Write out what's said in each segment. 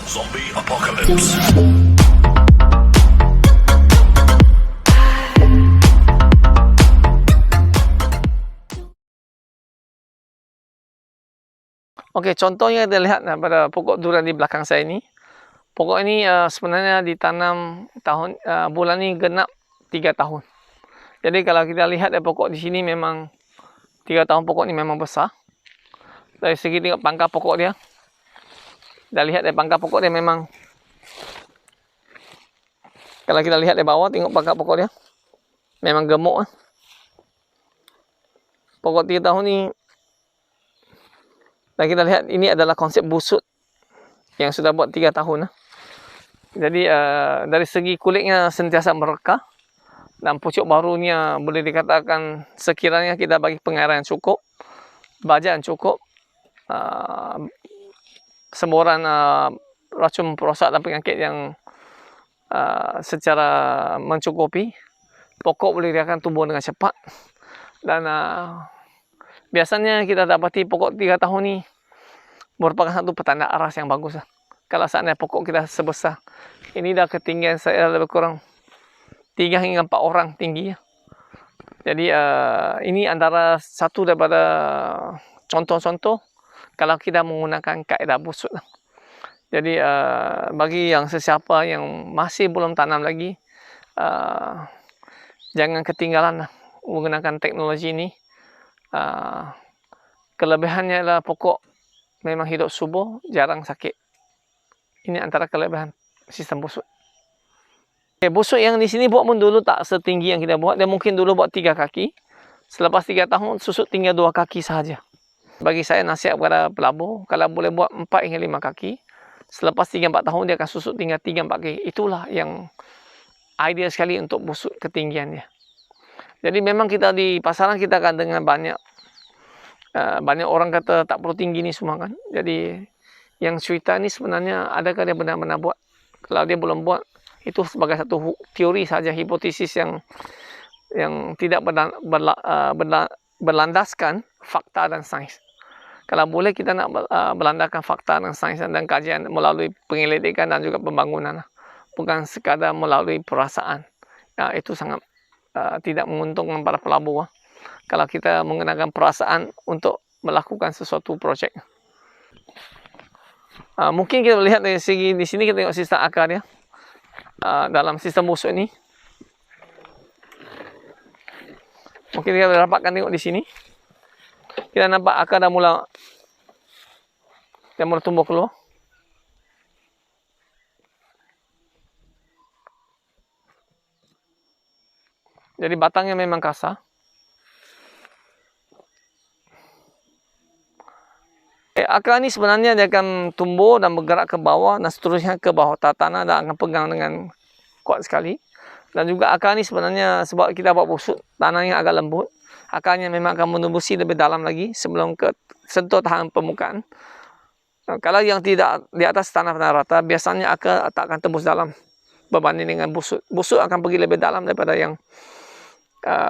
Zombie apocalypse. Okey, contohnya kita lihat pada pokok durian di belakang saya ini. Pokok ini sebenarnya ditanam bulan ini genap 3 tahun. Jadi kalau kita lihat pokok di sini memang 3 tahun pokok ini memang besar. Dari segi tengok pangkal pokok dia. Kita lihat dari pangkal pokok dia memang, kalau kita lihat dari bawah tengok pangkal pokok dia memang gemuk. Pokok 3 tahun ni, dan kita lihat ini adalah konsep busut yang sudah buat 3 tahun. Jadi dari segi kulitnya sentiasa merekah dan pucuk barunya boleh dikatakan sekiranya kita bagi pengairan yang cukup, baja yang cukup, semburan racun perosak dan penyakit yang secara mencukupi, pokok boleh dikatakan tumbuh dengan cepat. Dan biasanya kita dapati pokok 3 tahun ni merupakan satu petanda aras yang bagus. Kalau seandainya pokok kita sebesar ini, dah ketinggian saya lebih kurang 3 hingga 4 orang tinggi. Jadi ini antara satu daripada contoh-contoh kalau kita menggunakan kaedah busut. Jadi bagi yang sesiapa yang masih belum tanam lagi, jangan ketinggalan menggunakan teknologi ini. Kelebihannya adalah pokok memang hidup subur, jarang sakit. Ini antara kelebihan sistem busut. Busut yang di sini buat pun dulu tak setinggi yang kita buat. Dia mungkin dulu buat 3 kaki. Selepas 3 tahun susut tinggal 2 kaki sahaja. Bagi saya nasihat kepada pelabur, kalau boleh buat 4 hingga 5 kaki. Selepas 3-4 tahun dia akan susut tinggal 3-4 kaki. Itulah yang ideal sekali untuk busut ketinggiannya. Jadi memang kita di pasaran kita akan dengar banyak orang kata tak perlu tinggi ni semua kan. Jadi yang cerita ni sebenarnya adakah dia benar-benar buat? Kalau dia belum buat, itu sebagai satu teori saja, hipotesis yang tidak berlandaskan fakta dan sains. Kalau boleh kita nak berlandaskan fakta dan sains dan kajian melalui penyelidikan dan juga pembangunan, bukan sekadar melalui perasaan. Itu sangat tidak menguntungkan para pelabur kalau kita menggunakan perasaan untuk melakukan sesuatu projek. Mungkin kita lihat dari segi di sini, kita tengok sistem akar dia dalam sistem busuk ini. Mungkin kita dapatkan tengok di sini. Kita nampak akar dah mula tumbuh keluar. Jadi batangnya memang kasar. Akar ni sebenarnya dia akan tumbuh dan bergerak ke bawah dan seterusnya ke bawah tanah dan akan pegang dengan kuat sekali. Dan juga akar ni sebenarnya sebab kita buat busuk, tanahnya agak lembut, akarnya memang akan menembusi lebih dalam lagi sebelum ke sentuh tahan permukaan. Kalau yang tidak di atas tanah rata, biasanya akar tak akan tembus dalam berbanding dengan busuk. Busuk akan pergi lebih dalam daripada yang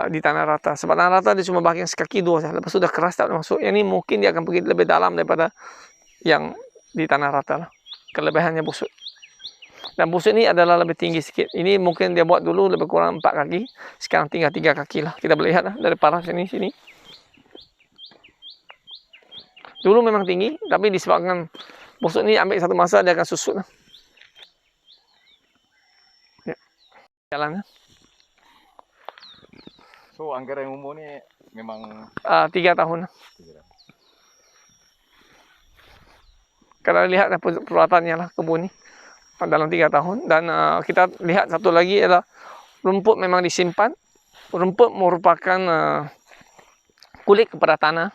di tanah rata. Sebab tanah rata dia cuma bahagian sekaki 2 saja. Lepas tu dah keras tak masuk. Yang ni mungkin dia akan pergi lebih dalam daripada yang di tanah rata lah. Kelebihannya busuk. Dan busuk ni adalah lebih tinggi sikit. Ini mungkin dia buat dulu lebih kurang 4 kaki. Sekarang tinggal 3 kaki lah. Kita boleh lihat lah dari paras sini. Dulu memang tinggi, tapi disebabkan busuk ni ambil satu masa dia akan susut lah. Ya. Jalan lah. So anggaran umur ni memang 3 tahun. Kalau lihat perawatannya lah kebun ni dalam 3 tahun. Dan kita lihat satu lagi adalah rumput memang disimpan. Rumput merupakan kulit kepada tanah.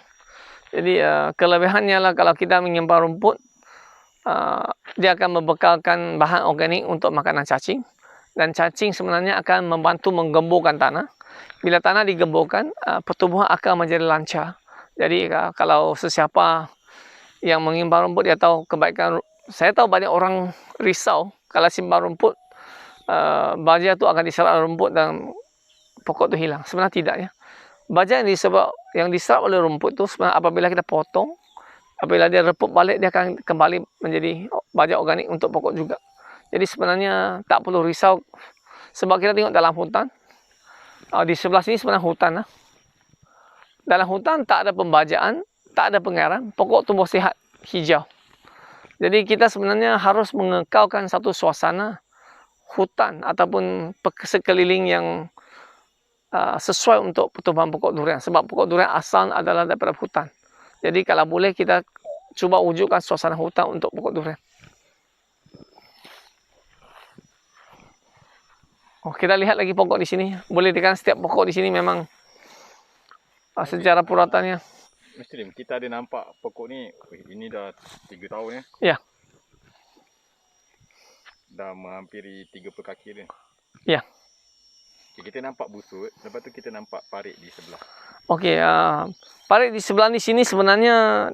Jadi kelebihannya lah kalau kita menyimpan rumput, dia akan membekalkan bahan organik untuk makanan cacing. Dan cacing sebenarnya akan membantu menggemburkan tanah. Bila tanah digemburkan, pertumbuhan akan menjadi lancar. Jadi kalau sesiapa yang menyimpan rumput, dia tahu kebaikan. Saya tahu banyak orang risau kalau simpan rumput, baja tu akan diserap rumput dan pokok tu hilang. Sebenarnya tidak ya. Baja yang diserap oleh rumput tu sebenarnya apabila kita potong, apabila dia reput balik, dia akan kembali menjadi baja organik untuk pokok juga. Jadi sebenarnya tak perlu risau, sebab kita tengok dalam hutan, di sebelah sini sebenarnya hutan lah. Dalam hutan tak ada pembajaan, tak ada pengaran, pokok tumbuh sihat, hijau. Jadi kita sebenarnya harus mengekalkan satu suasana hutan ataupun sekeliling yang sesuai untuk pertumbuhan pokok durian. Sebab pokok durian asal adalah daripada hutan. Jadi kalau boleh kita cuba wujudkan suasana hutan untuk pokok durian. Oh, kita lihat lagi pokok di sini. Boleh dikatakan setiap pokok di sini memang sejarah puratannya. Mr. Lim, kita ada nampak pokok ni, ini dah 3 tahun ya. Ya. Dah menghampiri 30 kaki dia. Ya. Okay, kita nampak busut, lepas tu kita nampak parit di sebelah. Okey, parit di sebelah di sini sebenarnya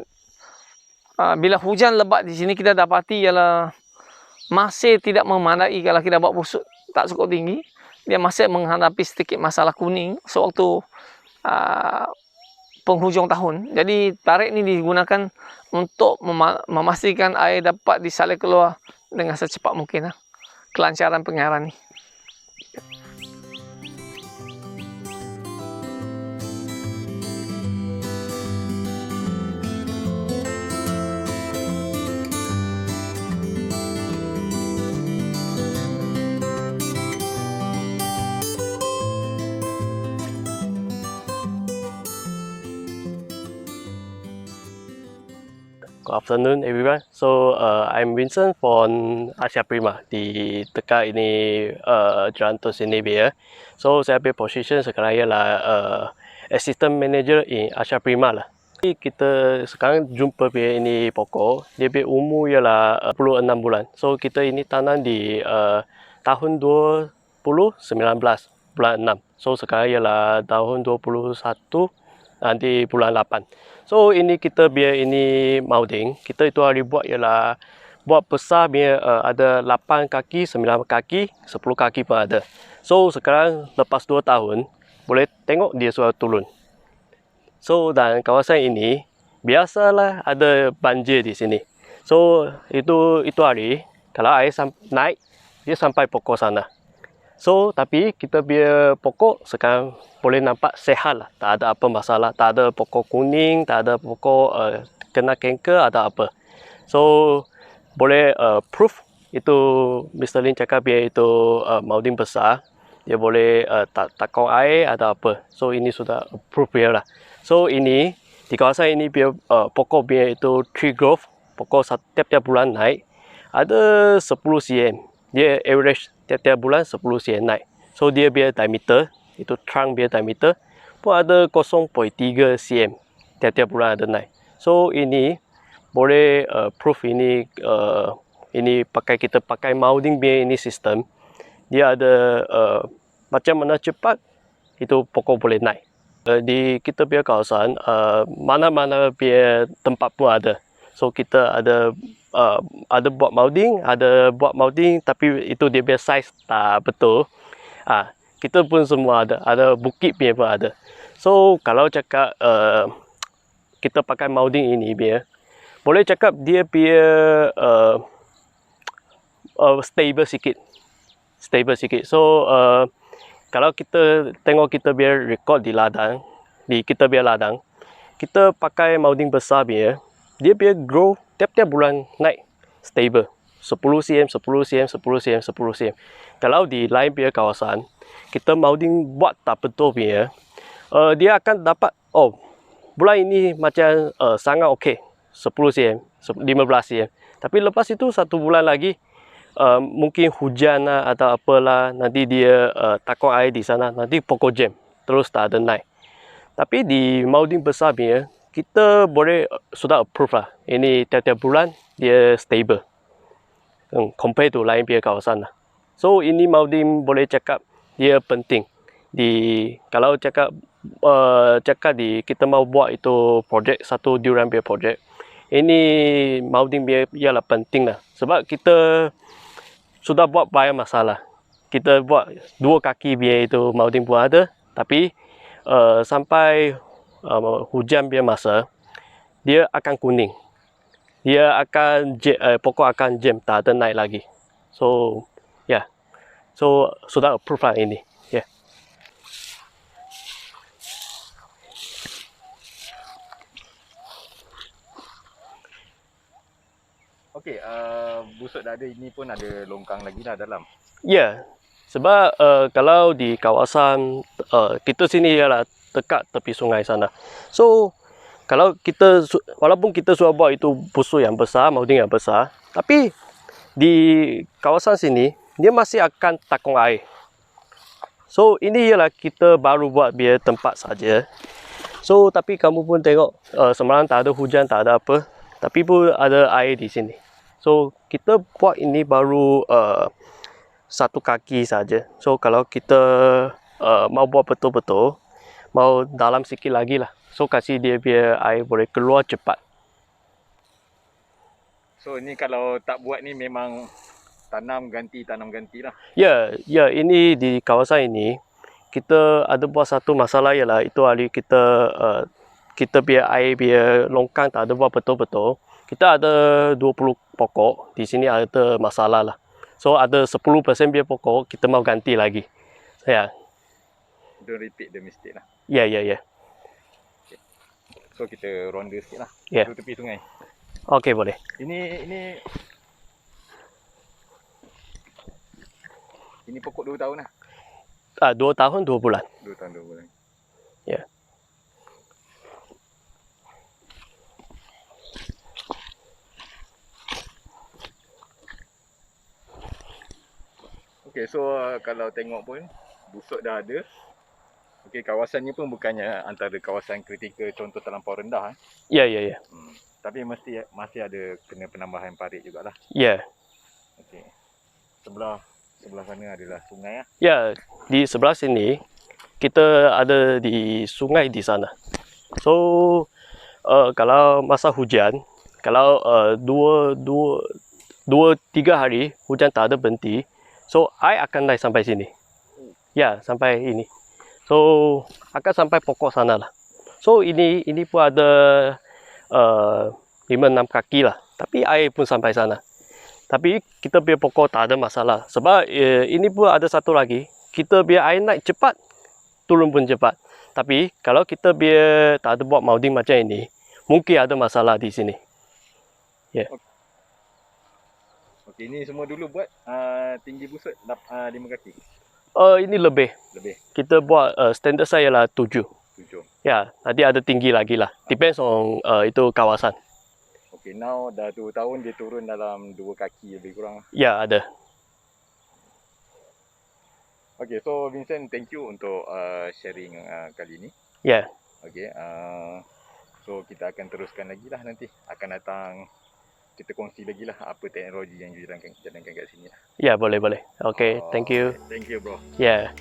bila hujan lebat di sini kita dapati ialah masih tidak memadai kalau kita buat busut tak cukup tinggi. Dia masih menghadapi sedikit masalah kuning sewaktu penghujung tahun. Jadi parit ini digunakan untuk memastikan air dapat disalur keluar dengan secepat mungkin. Kelancaran pengairan ni. Good afternoon, everyone. So I'm Vincent from Asia Prima di dekat ini Jalan Tun Sini Bia. So saya punya position sekarang ialah Assistant Manager in Asia Prima lah. Kita sekarang jumpa punya ini pokok, dia punya umur ialah 26 bulan. So kita ini tanam di tahun 2019 bulan 6. So sekarang ialah tahun 21 nanti bulan 8. So ini kita biar ini molding, kita itu hari buat ialah buat besar biar ada 8 kaki, 9 kaki, 10 kaki pun ada. So sekarang lepas 2 tahun boleh tengok dia sudah turun. So dan kawasan ini biasalah ada banjir di sini. So itu hari kalau air naik dia sampai pokok sana. So tapi kita biar pokok sekarang boleh nampak sehat lah, tak ada apa masalah, tak ada pokok kuning, tak ada pokok kena kanker atau apa. So boleh proof itu Mr. Lin cakap biar itu molding besar, dia boleh takau air atau apa. So ini sudah proof dia lah. So ini di kawasan ini biar pokok biar itu tree growth, pokok tiap-tiap bulan naik ada 10 cm. Dia average tiap-tiap bulan 10 cm naik. So dia biar diameter, itu trunk biar diameter pun ada 0.3 cm tiap-tiap bulan ada naik. So ini boleh proof ini kita pakai molding biar ini sistem. Dia ada macam mana cepat itu pokok boleh naik. Di kita biar kawasan mana-mana biar tempat pun ada. So kita ada buat molding tapi itu dia biar size tak betul. Kita pun semua ada bukit biar pun ada. So kalau cakap kita pakai molding ini biar boleh cakap dia biar stable sikit. So kalau kita tengok kita biar record di ladang, kita biar ladang, kita pakai molding besar biar dia biar grow tiap-tiap bulan naik stable 10 cm, 10 cm, 10 cm, 10 cm. Kalau di lain biar kawasan kita molding buat tak betul biar dia akan dapat bulan ini macam sangat okey 10 cm, 15 cm. Tapi lepas itu 1 bulan lagi mungkin hujan atau apalah, nanti dia takut air di sana, nanti pokok jam terus tak ada naik. Tapi di molding besar biar kita boleh sudah approve lah. Ini tiap-tiap bulan dia stable. Compare to lain biar kawasan lah. So ini molding boleh cakap dia penting. Kalau cakap kita mau buat itu projek satu durian biar projek, ini molding biar ialah penting lah. Sebab kita sudah buat banyak masalah. Kita buat 2 kaki biar itu molding pun ada, tapi sampai hujan biar masa dia akan kuning. dia akan pokok akan jam, tak ada naik lagi. So ya, so sudah approve lah ini. Ya. Okey, busuk dah ada, ini pun ada longkang lagi lah dalam. Ya, sebab kalau di kawasan kita sini ialah dekat tepi sungai sana. So kalau kita walaupun kita sudah buat itu busuk yang besar, molding yang besar, tapi di kawasan sini dia masih akan takung air. So ini ialah kita baru buat biar tempat saja. So tapi kamu pun tengok semalam tak ada hujan, tak ada apa, tapi pun ada air di sini. So kita buat ini baru satu kaki saja. So kalau kita mau buat betul-betul, mau dalam sikit lagi lah. So kasih dia biar air boleh keluar cepat. So ni kalau tak buat ni memang tanam ganti lah. Ya, ini di kawasan ini kita ada buat satu masalah ialah itu hari kita biar air biar longkang tak ada buat betul-betul. Kita ada 20 pokok, di sini ada masalah lah. So ada 10% biar pokok kita mau ganti lagi. Ya. Don't repeat the mistake lah. Ya. So kita ronda sikit lah. Ya. Di tepi sungai. Okey, boleh. Ini pokok 2 tahun lah. 2 tahun 2 bulan. 2 tahun 2 bulan. Ya. Okey, so kalau tengok pun busuk dah ada. Okey, kawasannya pun bukannya antara kawasan kritikal contoh terlampau rendah. Ya. Tapi masih ada kena penambahan parit jugalah. Ya. Okey. Sebelah sana adalah sungai lah. Ya, di sebelah sini kita ada di sungai di sana. So kalau masa hujan, kalau 2-3 hari hujan tak ada berhenti, so air akan naik sampai sini. Ya, sampai ini. So akan sampai pokok sana lah. So ini pun ada 5-6 kaki lah. Tapi air pun sampai sana. Tapi kita biar pokok tak ada masalah. Sebab ini pun ada satu lagi. Kita biar air naik cepat, turun pun cepat. Tapi kalau kita biar tak ada buat molding macam ini, mungkin ada masalah di sini. Ya. Okey, ini semua dulu buat tinggi busuk 5 kaki. Ini lebih. Kita buat standard saya lah 7. 7. Ya, nanti ada tinggi lagi lah. Depends on itu kawasan. Okay, now dah 2 tahun dia turun dalam 2 kaki lebih kurang. Ya, ada. Okay, so Vincent, thank you untuk sharing kali ini. Ya. Okay, so kita akan teruskan lagi lah nanti. Akan datang, kita kongsi lagi lah apa teknologi yang jalankan kat sini lah. Ya, boleh. Okay, thank you. Thank you bro. Ya.